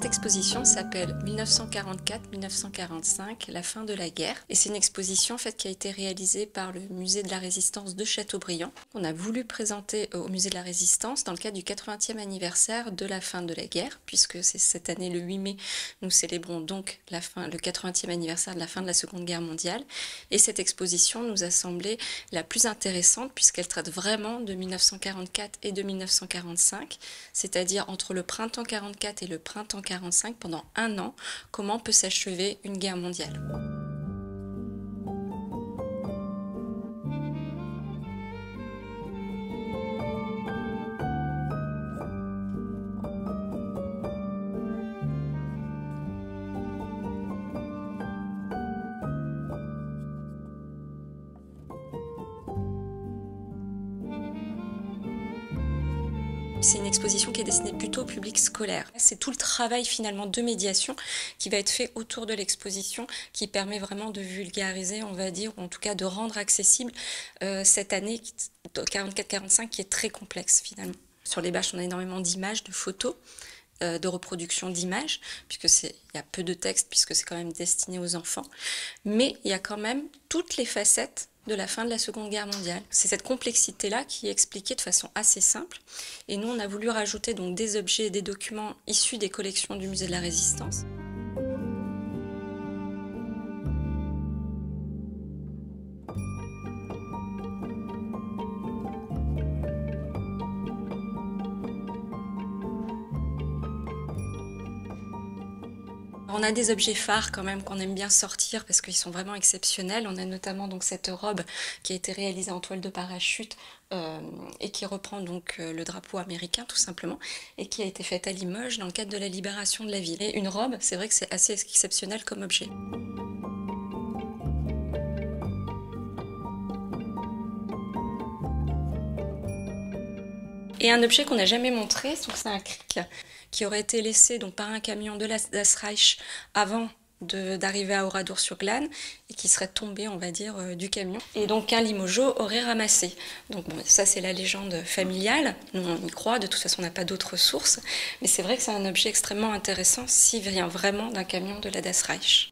Cette exposition s'appelle 1944-1945, la fin de la guerre. Et c'est une exposition en fait, qui a été réalisée par le Musée de la Résistance de Châteaubriand. On a voulu présenter au Musée de la Résistance dans le cadre du 80e anniversaire de la fin de la guerre, puisque c'est cette année, le 8 mai, nous célébrons donc le 80e anniversaire de la fin de la Seconde Guerre mondiale. Et cette exposition nous a semblé la plus intéressante, puisqu'elle traite vraiment de 1944 et de 1945, c'est-à-dire entre le printemps 44 et le printemps 45, pendant un an, comment peut s'achever une guerre mondiale. C'est une exposition qui est destinée plutôt au public scolaire. C'est tout le travail finalement de médiation qui va être fait autour de l'exposition qui permet vraiment de vulgariser, on va dire, ou en tout cas de rendre accessible cette année 44-45 qui est très complexe finalement. Sur les bâches, on a énormément d'images, de photos, de reproduction d'images, puisque il y a peu de texte, puisque c'est quand même destiné aux enfants. Mais il y a quand même toutes les facettes de la fin de la Seconde Guerre mondiale. C'est cette complexité-là qui est expliquée de façon assez simple. Et nous, on a voulu rajouter donc des objets et des documents issus des collections du Musée de la Résistance. On a des objets phares quand même qu'on aime bien sortir parce qu'ils sont vraiment exceptionnels. On a notamment donc cette robe qui a été réalisée en toile de parachute et qui reprend donc le drapeau américain tout simplement et qui a été faite à Limoges dans le cadre de la libération de la ville. Et une robe, c'est vrai que c'est assez exceptionnel comme objet. Et un objet qu'on n'a jamais montré, c'est un cric qui aurait été laissé donc, par un camion de la Das Reich avant d'arriver à Oradour-sur-Glane et qui serait tombé, on va dire, du camion. Et donc un Limogeaux aurait ramassé. Donc bon, ça c'est la légende familiale, nous on y croit, de toute façon on n'a pas d'autres sources, mais c'est vrai que c'est un objet extrêmement intéressant s'il vient vraiment d'un camion de la Das Reich.